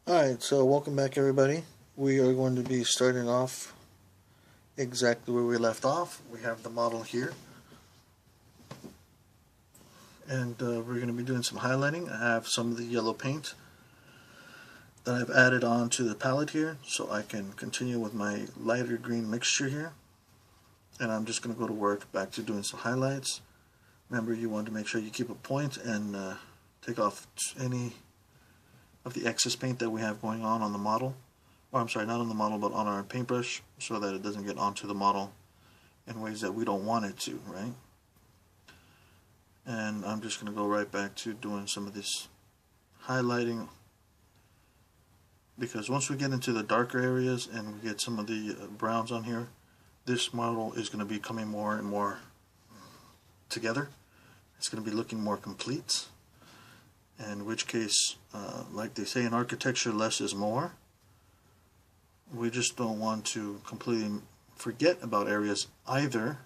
Alright, so welcome back everybody. We are going to be starting off exactly where we left off. We have the model here. And we're going to be doing some highlighting. I have some of the yellow paint that I've added on to the palette here, so I can continue with my lighter green mixture here. And I'm just going to go to work back to doing some highlights. Remember, you want to make sure you keep a point and take off any of the excess paint that we have going on the model, or I'm sorry, not on the model but on our paintbrush, so that it doesn't get onto the model in ways that we don't want it to, right? And I'm just going to go right back to doing some of this highlighting, because once we get into the darker areas and we get some of the browns on here, this model is going to be coming more and more together. It's going to be looking more complete. In which case, like they say in architecture, less is more. We just don't want to completely forget about areas either,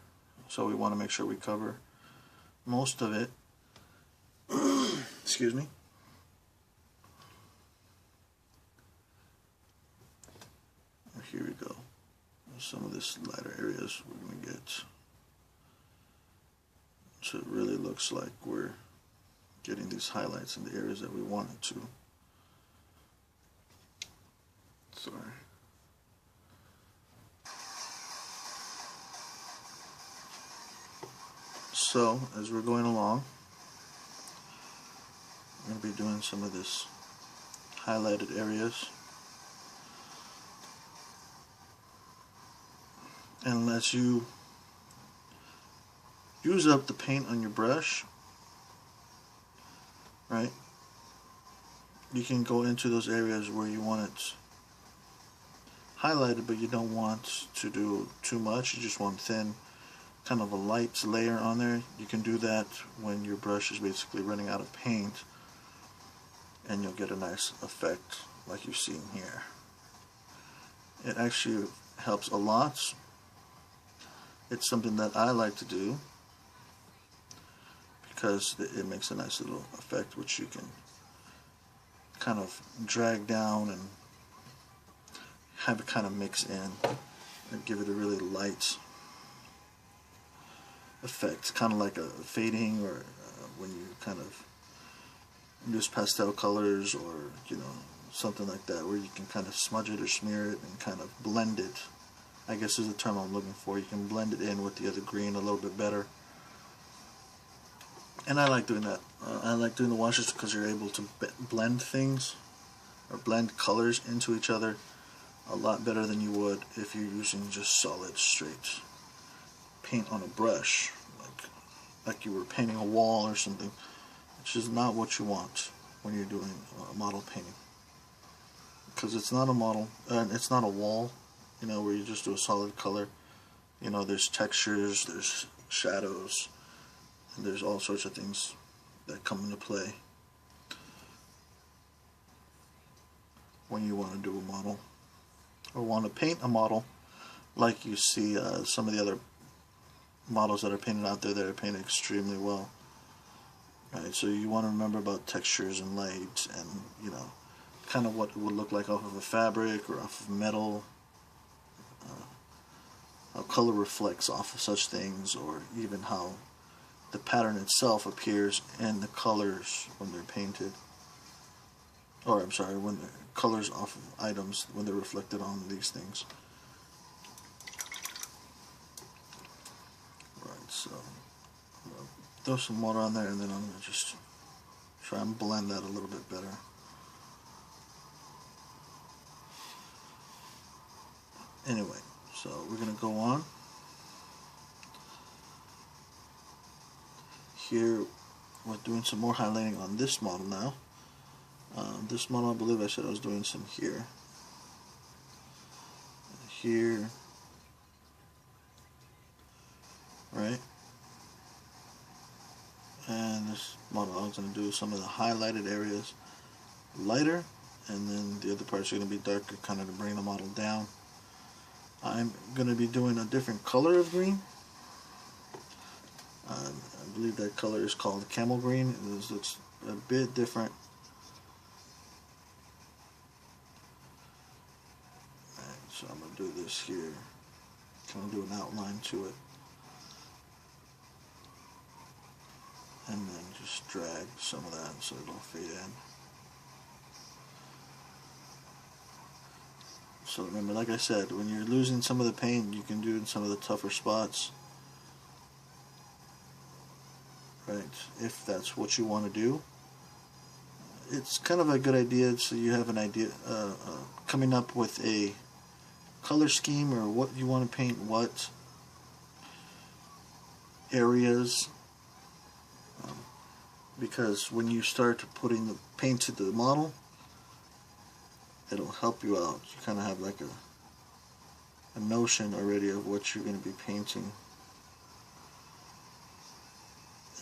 so we want to make sure we cover most of it. Excuse me. Here we go. Some of this lighter areas we're going to get. So it really looks like we're getting these highlights in the areas that we wanted to. Sorry. So, as we're going along, I'm going to be doing some of this highlighted areas. And unless you use up the paint on your brush, right, you can go into those areas where you want it highlighted, but you don't want to do too much. You just want thin, kind of a light layer on there. You can do that when your brush is basically running out of paint, and you'll get a nice effect like you're seeing here. It actually helps a lot. It's something that I like to do because it makes a nice little effect which you can kind of drag down and have it kind of mix in and give it a really light effect, kind of like a fading, or when you kind of use pastel colors, or something like that, where you can kind of smudge it or smear it and kind of blend it, I guess is the term I'm looking for. You can blend it in with the other green a little bit better. And I like doing that. I like doing the washes because you're able to blend things or blend colors into each other a lot better than you would if you're using just solid, straight paint on a brush, like you were painting a wall or something, which is not what you want when you're doing model painting. Because it's not a model, it's not a wall, where you just do a solid color. There's textures, there's shadows, and there's all sorts of things that come into play when you want to do a model or want to paint a model, like you see some of the other models that are painted out there that are painted extremely well. Right, so you want to remember about textures and light, and kind of what it would look like off of a fabric or off of metal, how color reflects off of such things, or even how the pattern itself appears in the colors when they're painted, or I'm sorry, when the colors off of items when they're reflected on these things. Right, so I'm going to throw some water on there, and then I'm going to just try and blend that a little bit better. Anyway, so we're going to go on. Here we're doing some more highlighting on this model now. This model, I believe I said I was doing some here. Here. Right? And this model I was going to do some of the highlighted areas lighter, and then the other parts are going to be darker, kind of to bring the model down. I'm going to be doing a different color of green. I believe that color is called camel green. It looks a bit different do this here, kind of do an outline to it, and then just drag some of that so it'll fade in. So remember, like I said, when you're losing some of the paint, you can do it in some of the tougher spots, right, if that's what you want to do. It's kind of a good idea so you have an idea, coming up with a color scheme or what you want to paint, what areas, because when you start putting the paint to the model, it'll help you out. You kind of have like a notion already of what you're going to be painting.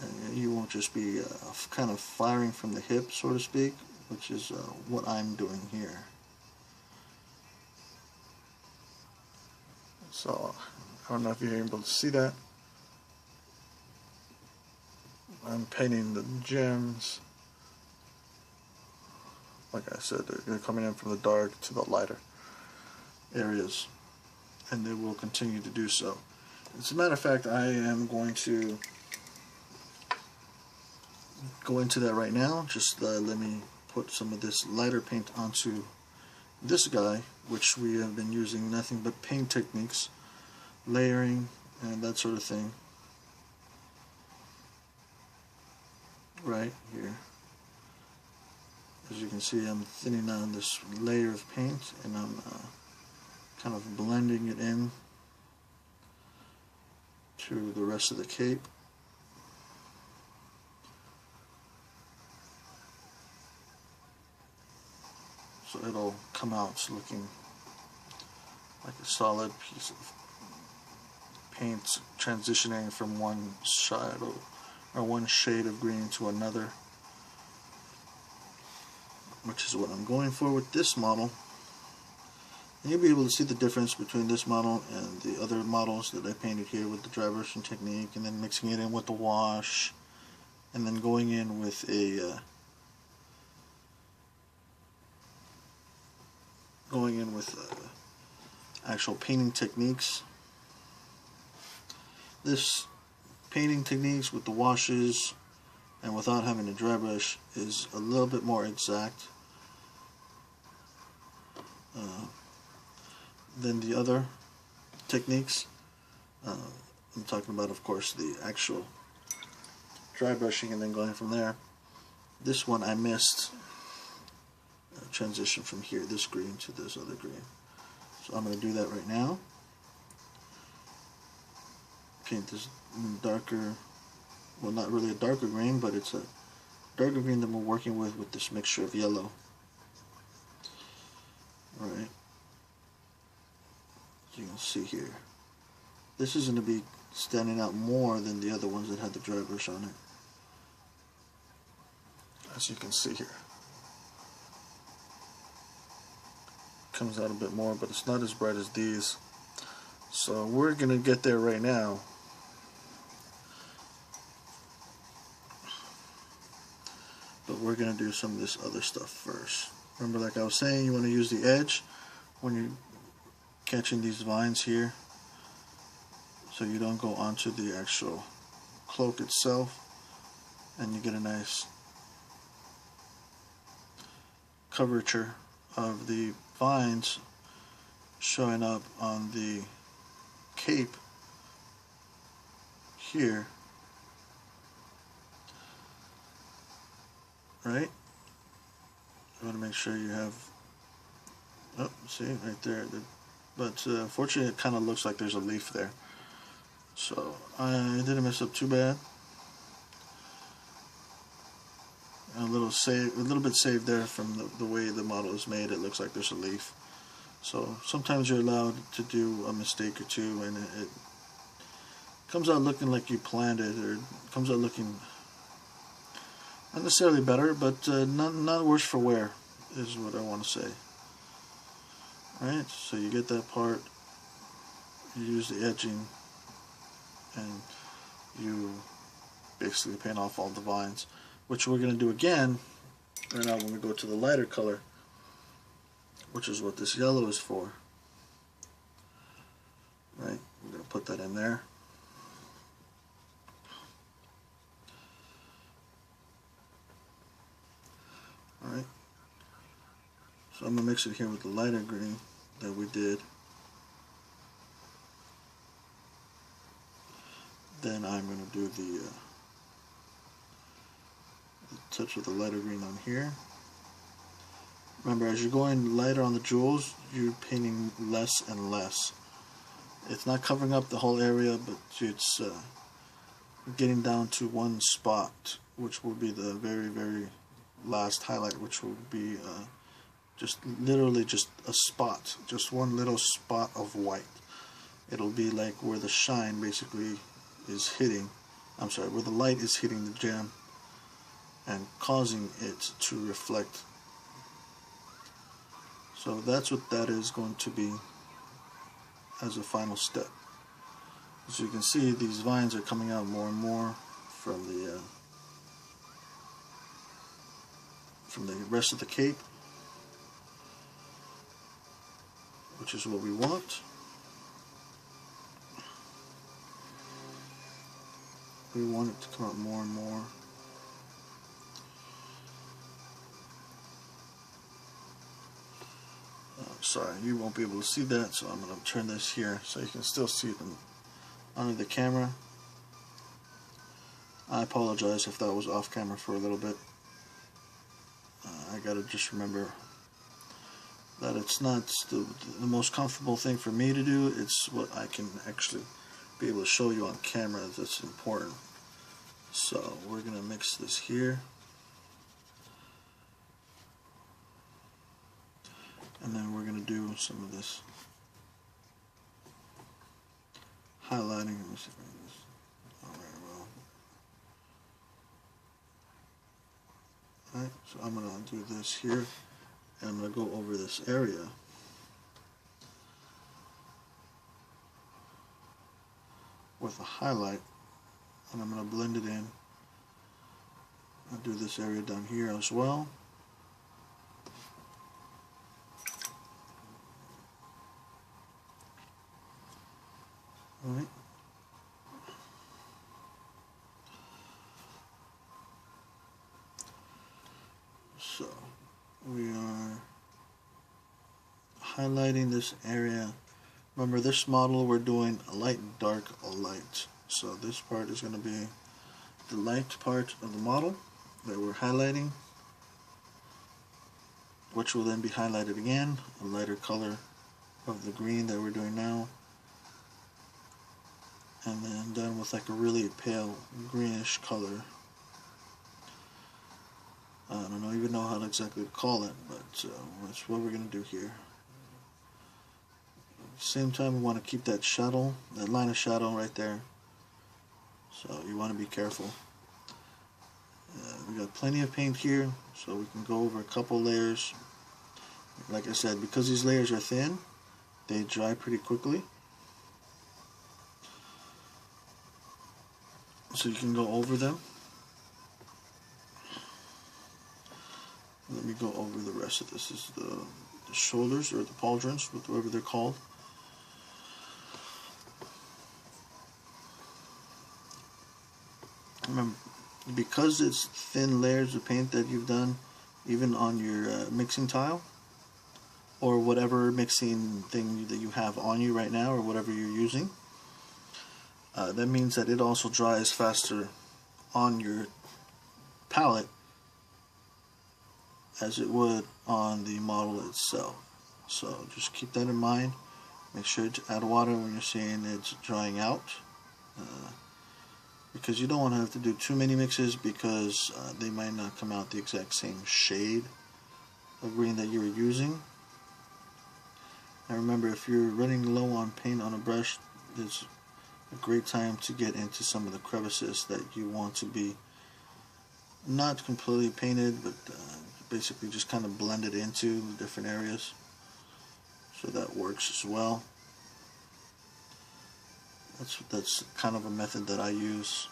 And you won't just be kind of firing from the hip, so to speak, which is what I'm doing here. So, I don't know if you're able to see that. I'm painting the gems. Like I said, they're coming in from the dark to the lighter areas, and they will continue to do so. As a matter of fact, I am going to go into that right now. Just let me put some of this lighter paint onto this guy, which we have been using nothing but paint techniques, layering, and that sort of thing. Right here. As you can see, I'm thinning on this layer of paint, and I'm kind of blending it in to the rest of the cape. So it'll come out looking like a solid piece of paint transitioning from one shadow or one shade of green to another, which is what I'm going for with this model. And you'll be able to see the difference between this model and the other models that I painted here with the dry brushing technique, and then mixing it in with the wash, and then going in with a actual painting techniques. This painting techniques with the washes and without having a dry brush is a little bit more exact than the other techniques. I'm talking about, of course, the actual dry brushing and then going from there. This one I missed a transition from here, this green to this other green. So I'm going to do that right now. Paint this darker, well, not really a darker green, but it's a darker green that we're working with this mixture of yellow. Alright, so you can see here, this is going to be standing out more than the other ones that had the dry brush on it, as you can see here. Comes out a bit more, but it's not as bright as these. So we're going to get there right now. But we're going to do some of this other stuff first. Remember, like I was saying, you want to use the edge when you're catching these vines here, so you don't go onto the actual cloak itself, and you get a nice curvature of the vines showing up on the cape here, right? You want to make sure you have, oh, see right there, but unfortunately it kind of looks like there's a leaf there, so I didn't mess up too bad. A little bit saved there from the way the model is made. It looks like there's a leaf. So sometimes you're allowed to do a mistake or two, and it comes out looking like you planned it, or it comes out looking not necessarily better, but not worse for wear, is what I want to say. Alright, so you get that part, you use the edging, and you basically paint off all the vines, which we're going to do again right now when we go to the lighter color, which is what this yellow is for. Right, we're going to put that in there. Alright, so I'm going to mix it here with the lighter green that we did. Then I'm going to do the touch with the lighter green on here. Remember, as you're going lighter on the jewels, you're painting less and less. It's not covering up the whole area, but it's getting down to one spot, which will be the very, very last highlight, which will be just literally just a spot, just one little spot of white. It'll be like where the shine basically is hitting, I'm sorry, where the light is hitting the gem and causing it to reflect. So that's what that is going to be as a final step. As you can see, these vines are coming out more and more from the rest of the cape, which is what we want. We want it to come out more and more. Sorry, you won't be able to see that, so I'm going to turn this here so you can still see it under the camera. I apologize if that was off camera for a little bit. I gotta just remember that it's not the most comfortable thing for me to do. It's what I can actually be able to show you on camera that's important. So we're going to mix this here. And then we're going to do some of this highlighting. Let me see if I can just, alright, well. Alright, so I'm going to do this here, and I'm going to go over this area. With a highlight, and I'm going to blend it in. I'll do this area down here as well. Alright. So we are highlighting this area. Remember, this model we're doing a light, dark, a light. So this part is going to be the light part of the model that we're highlighting, which will then be highlighted again, a lighter color of the green that we're doing now, and then done with like a really pale greenish color. I don't even know how to exactly call it, but that's what we're going to do here. At the same time, we want to keep that shadow, that line of shadow right there. So you want to be careful. We got plenty of paint here, so we can go over a couple layers. Like I said, because these layers are thin, they dry pretty quickly. So you can go over them. Let me go over the rest of this. This is the shoulders, or the pauldrons, whatever they're called. Remember, because it's thin layers of paint that you've done, even on your mixing tile, or whatever mixing thing that you have on you right now, or whatever you're using, that means that it also dries faster on your palette as it would on the model itself. So just keep that in mind. Make sure to add water when you're seeing it's drying out, because you don't want to have to do too many mixes, because they might not come out the exact same shade of green that you were using. And remember, if you're running low on paint on a brush, it's a great time to get into some of the crevices that you want to be not completely painted, but basically just kind of blended into the different areas. So that works as well. That's kind of a method that I use.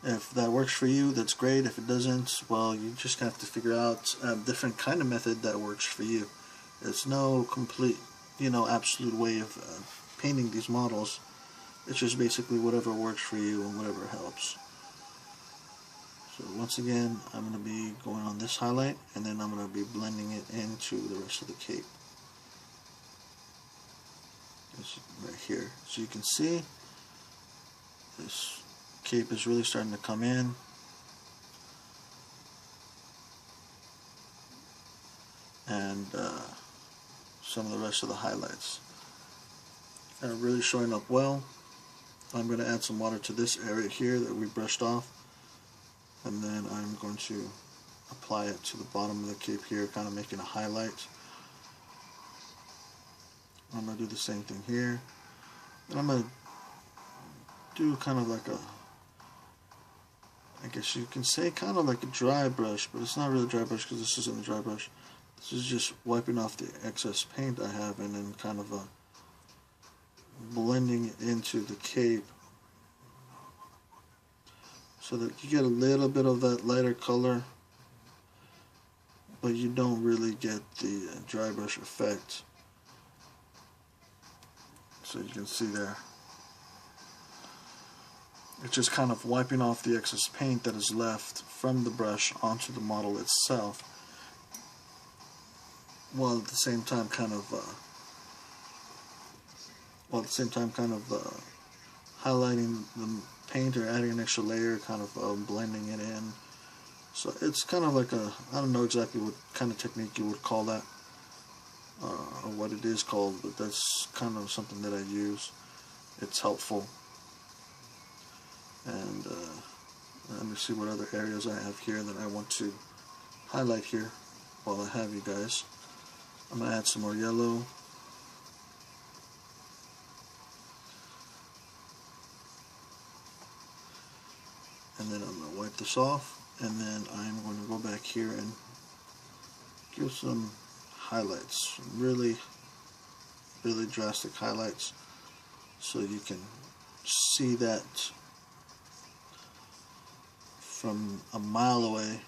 If that works for you, that's great. If it doesn't, well, you just have to figure out a different kind of method that works for you. There's no complete, absolute way of painting these models. It's just basically whatever works for you and whatever helps. So once again, I'm going to be going on this highlight, and then I'm going to be blending it into the rest of the cape. This right here. So you can see this cape is really starting to come in. And some of the rest of the highlights are really showing up well. I'm going to add some water to this area here that we brushed off, and then I'm going to apply it to the bottom of the cape here, kind of making a highlight. I'm going to do the same thing here, and I'm going to do kind of like a, I guess you can say kind of like a dry brush, but it's not really a dry brush because this isn't a dry brush. This is just wiping off the excess paint I have, and then kind of blending it into the cape so that you get a little bit of that lighter color, but you don't really get the dry brush effect. So you can see there, it's just kind of wiping off the excess paint that is left from the brush onto the model itself, while at the same time kind of highlighting the paint or adding an extra layer, kind of blending it in. So it's kind of like a, I don't know exactly what kind of technique you would call that, or what it is called, but that's kind of something that I use. It's helpful. And let me see what other areas I have here that I want to highlight here while I have you guys. I'm going to add some more yellow. And then I'm going to wipe this off, and then I'm going to go back here and give some highlights, really drastic highlights, so you can see that from a mile away.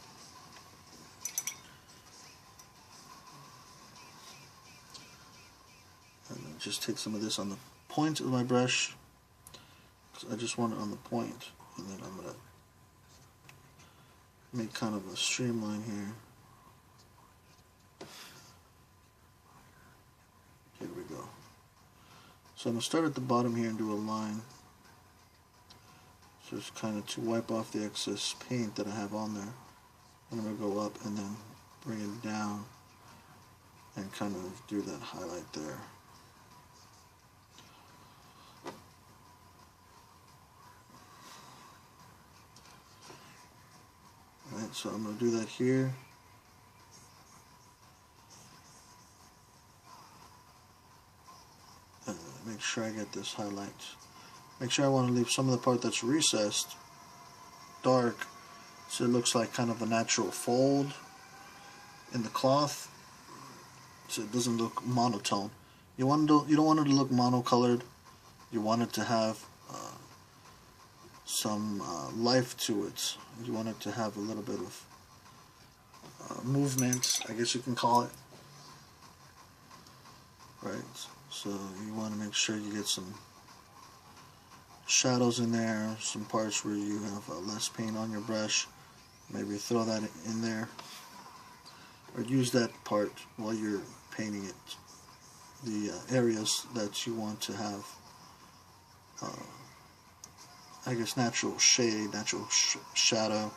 And then just take some of this on the point of my brush, because I just want it on the point, and then I'm going to make kind of a streamline here. Here we go. So I'm going to start at the bottom here and do a line, just kind of to wipe off the excess paint that I have on there. And I'm going to go up and then bring it down and kind of do that highlight there. Alright, so I'm going to do that here. And make sure I get this highlight. Make sure I want to leave some of the part that's recessed dark, so it looks like kind of a natural fold in the cloth, so it doesn't look monotone. You don't want it to look monocolored. You want it to have some life to it. You want it to have a little bit of movement, I guess you can call it. Right. So you want to make sure you get some shadows in there, some parts where you have less paint on your brush. Maybe throw that in there, or use that part while you're painting it. The areas that you want to have, I guess, natural shade, natural shadow.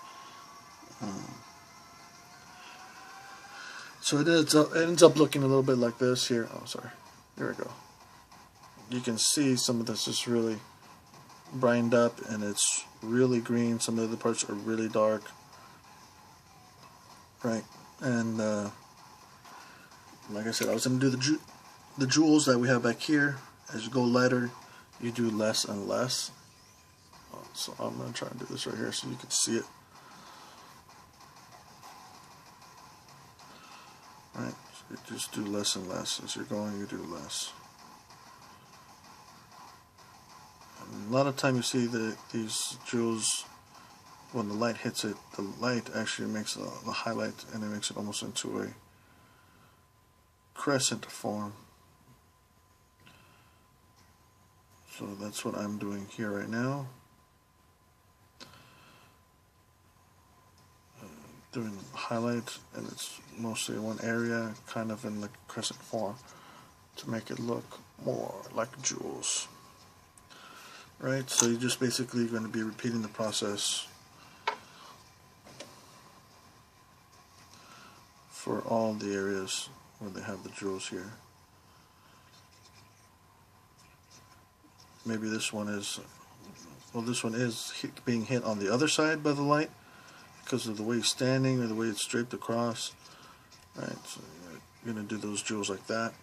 So it ends up looking a little bit like this here. Oh, sorry. There we go. You can see some of this is really brightened up, and it's really green. Some of the other parts are really dark. Right, and like I said, I was going to do the jewels that we have back here. As you go lighter, you do less and less. So I'm going to try and do this right here so you can see it. Right, so you just do less and less. As you're going, you do less. And a lot of time you see these jewels, when the light hits it, the light actually makes the highlight, and it makes it almost into a crescent form. So that's what I'm doing here right now. Doing highlights, and it's mostly one area, kind of in the crescent form, to make it look more like jewels. Right, so you're just basically going to be repeating the process for all the areas where they have the jewels here. Maybe this one is, well, this one is being hit on the other side by the light because of the way it's standing or the way it's draped across. Right, so you're going to do those jewels like that.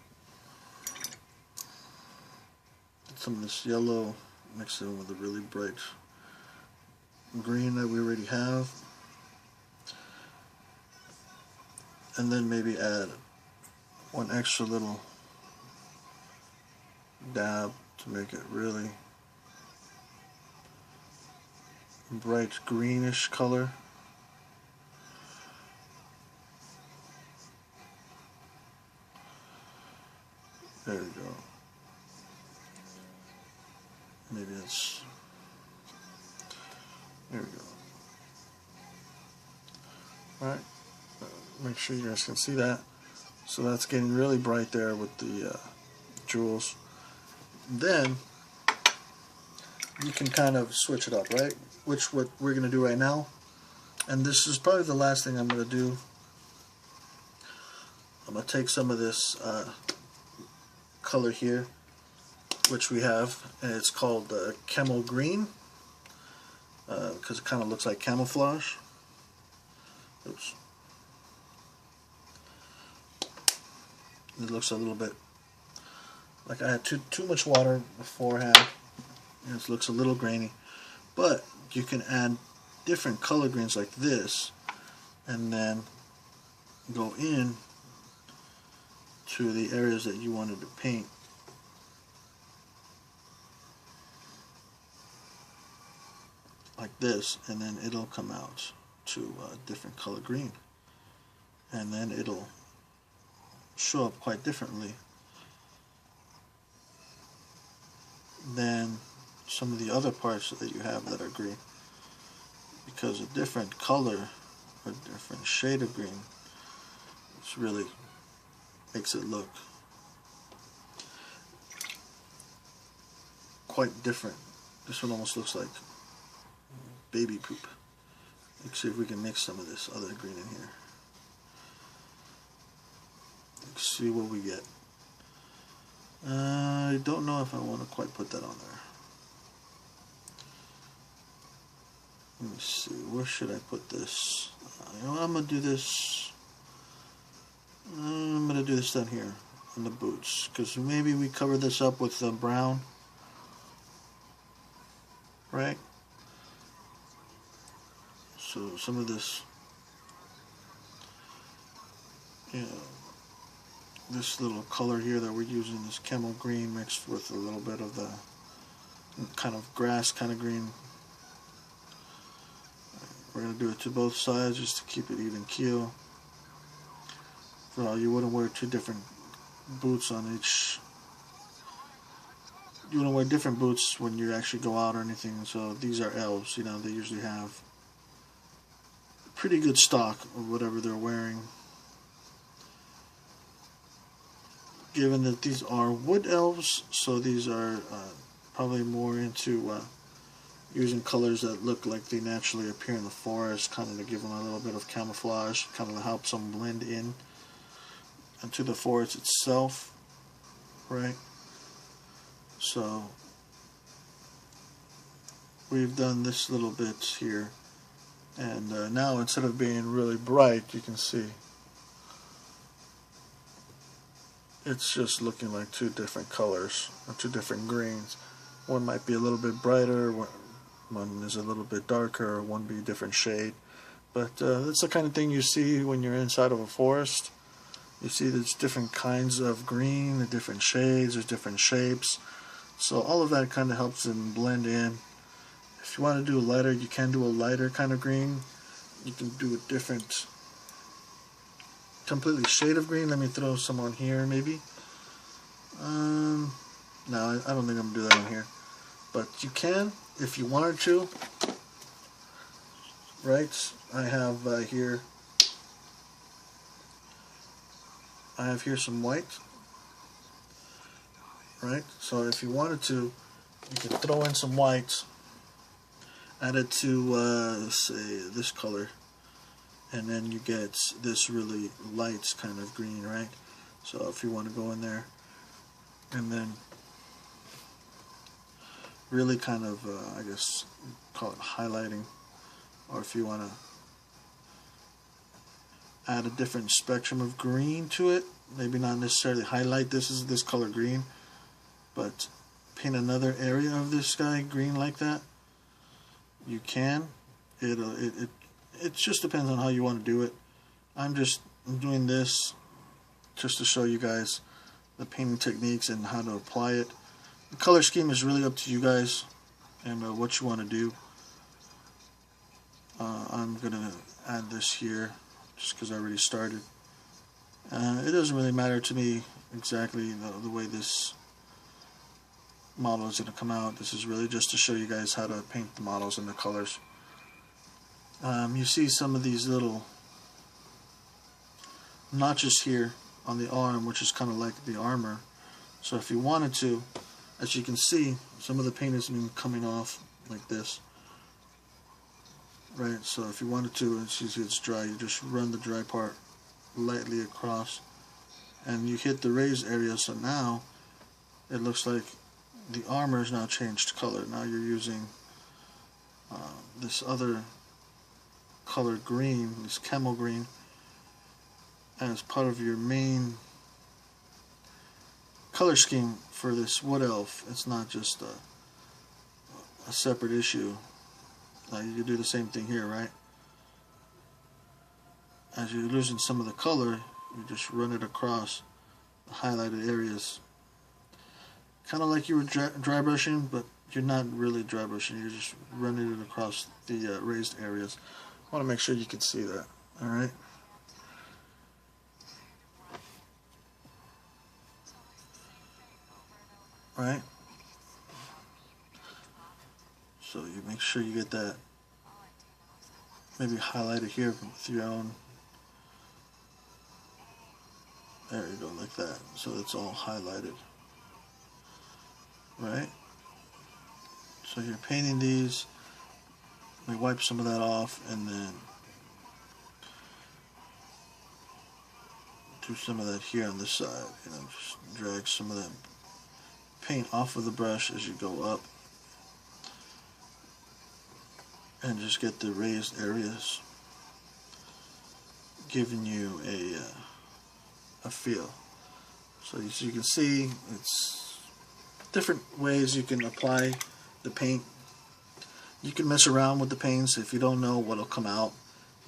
Some of this yellow mixed in with the really bright green that we already have. And then maybe add one extra little dab to make it really bright greenish color. There we go. Maybe it's, there we go. Alright, make sure you guys can see that. So that's getting really bright there with the jewels. Then you can kind of switch it up, right? Which what we're going to do right now. And this is probably the last thing I'm going to do. I'm going to take some of this color here, which we have, and it's called camel green, because it kind of looks like camouflage. Oops. It looks a little bit like I had too much water beforehand. It looks a little grainy, but you can add different color greens like this, and then go in to the areas that you wanted to paint. Like this, and then it'll come out to a different color green, and then it'll show up quite differently than some of the other parts that you have that are green, because a different color or different shade of green, it's really makes it look quite different. This one almost looks like baby poop. Let's see if we can mix some of this other green in here. Let's see what we get. I don't know if I want to quite put that on there. Let me see, where should I put this? You know what, I'm going to do this. I'm going to do this down here on the boots, because maybe we cover this up with the brown, right? So some of this, you know, this little color here that we're using, this camel green mixed with a little bit of the kind of grass kind of green. We're going to do it to both sides just to keep it even keel. So you wouldn't wear two different boots on each. You wouldn't wear different boots when you actually go out or anything. So these are elves, you know, they usually have pretty good stock of whatever they're wearing. Given that these are wood elves, so these are probably more into using colors that look like they naturally appear in the forest, kind of to give them a little bit of camouflage, kind of helps them blend in into the forest itself, right? So we've done this little bit here, and now instead of being really bright, you can see it's just looking like two different colors, or two different greens. One might be a little bit brighter, one is a little bit darker, one be a different shade. But that's the kind of thing you see when you're inside of a forest. You see there's different kinds of green, the different shades, there's different shapes. So all of that kind of helps them blend in. If you want to do a lighter, you can do a lighter kind of green. You can do a different, completely shade of green. Let me throw some on here maybe. No, I don't think I'm going to do that on here. But you can, if you wanted to, right? I have here some white, right? So if you wanted to, you can throw in some white, add it to say this color, and then you get this really light kind of green, right? So if you want to go in there and then really kind of I guess call it highlighting, or if you want to add a different spectrum of green to it, maybe not necessarily highlight this color green, but paint another area of this sky green like that, you can. It just depends on how you want to do it. I'm doing this just to show you guys the painting techniques and how to apply it. The color scheme is really up to you guys and what you want to do. I'm gonna add this here just because I already started. It doesn't really matter to me exactly the way this model is going to come out. This is really just to show you guys how to paint the models and the colors. You see some of these little notches here on the arm, which is kind of like the armor. So if you wanted to, as you can see, some of the paint has been coming off like this, right? So if you wanted to, as you see it's dry, you just run the dry part lightly across and you hit the raised area. So now it looks like the armor is now changed color. Now you're using this other color green, this camel green, as part of your main color scheme for this wood elf. It's not just a separate issue. You do the same thing here, right? As you're losing some of the color, you just run it across the highlighted areas. Kind of like you were dry brushing, but you're not really dry brushing. You're just running it across the raised areas. I want to make sure you can see that. All right. All right. So you make sure you get that maybe highlighted here with your own. There you go, like that. So it's all highlighted. Right? So you're painting these. Let me wipe some of that off and then do some of that here on this side. You know, just drag some of that paint off of the brush as you go up and just get the raised areas, giving you a feel. So as you can see, it's different ways you can apply the paint. You can mess around with the paints. If you don't know what'll come out,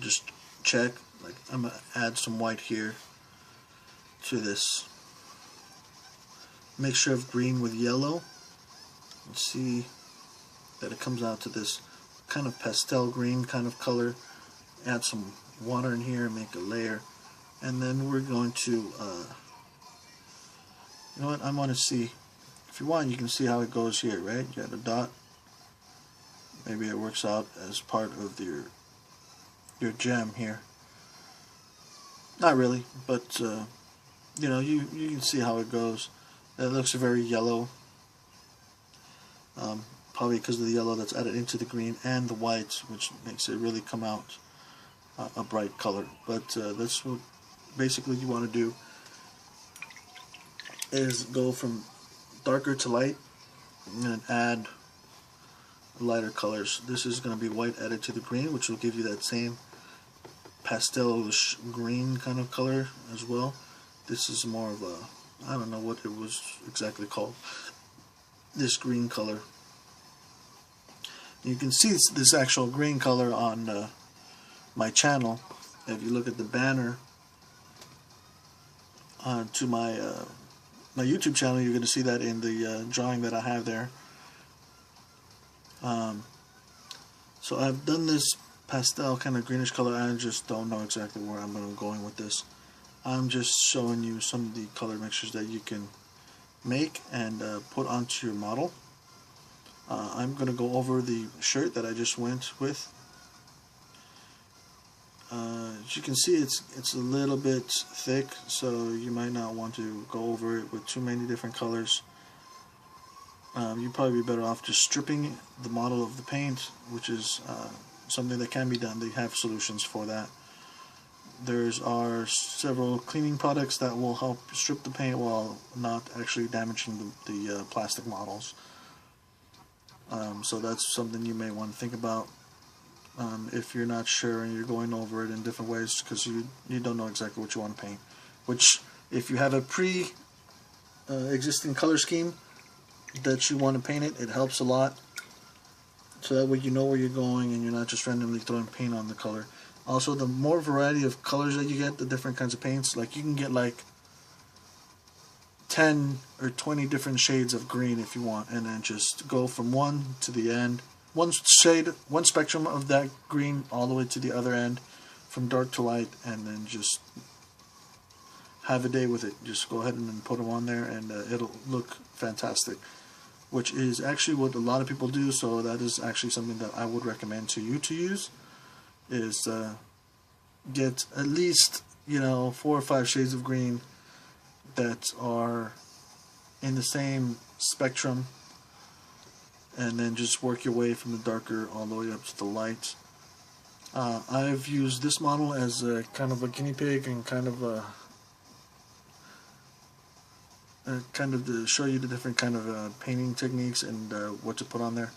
just check. Like I'm gonna add some white here to this mixture of green with yellow and see that it comes out to this kind of pastel green kind of color. Add some water in here and make a layer, and then we're going to you know what, I want to see, if you want you can see how it goes here, right? You got a dot. Maybe it works out as part of your gem here. Not really, but you know, you can see how it goes. It looks very yellow, probably because of the yellow that's added into the green and the white, which makes it really come out a bright color. But that's what basically you want to do, is go from darker to light and add lighter colors. This is going to be white added to the green, which will give you that same pastelish green kind of color as well. This is more of a, I don't know what it was exactly called, this green color. You can see this actual green color on my channel. If you look at the banner to my my YouTube channel, you're going to see that in the drawing that I have there. So I've done this pastel kind of greenish color. I just don't know exactly where I'm going with this. I'm just showing you some of the color mixtures that you can make and put onto your model. I'm going to go over the shirt that I just went with. As you can see, it's a little bit thick, so you might not want to go over it with too many different colors. You'd probably be better off just stripping the model of the paint, which is something that can be done. They have solutions for that. There's several cleaning products that will help strip the paint while not actually damaging the plastic models. So that's something you may want to think about if you're not sure and you're going over it in different ways, because you don't know exactly what you want to paint. Which, if you have a existing color scheme that you want to paint it helps a lot. So that way you know where you're going and you're not just randomly throwing paint on the color. Also, the more variety of colors that you get, the different kinds of paints, like you can get like 10 or 20 different shades of green if you want, and then just go from one to the end, one spectrum of that green all the way to the other end, from dark to light, and then just have a day with it. Just go ahead and then put them on there, and it'll look fantastic, which is actually what a lot of people do. So that is actually something that I would recommend to you to use, is get at least 4 or 5 shades of green that are in the same spectrum, and then just work your way from the darker all the way up to the light. I've used this model as a kind of a guinea pig, and kind of to show you the different kind of painting techniques and what to put on there.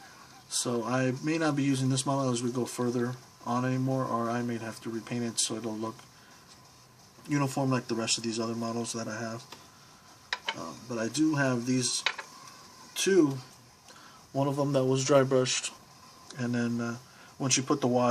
So I may not be using this model as we go further on anymore, or I may have to repaint it so it'll look uniform like the rest of these other models that I have. But I do have these two. One of them that was dry brushed, and then once you put the wash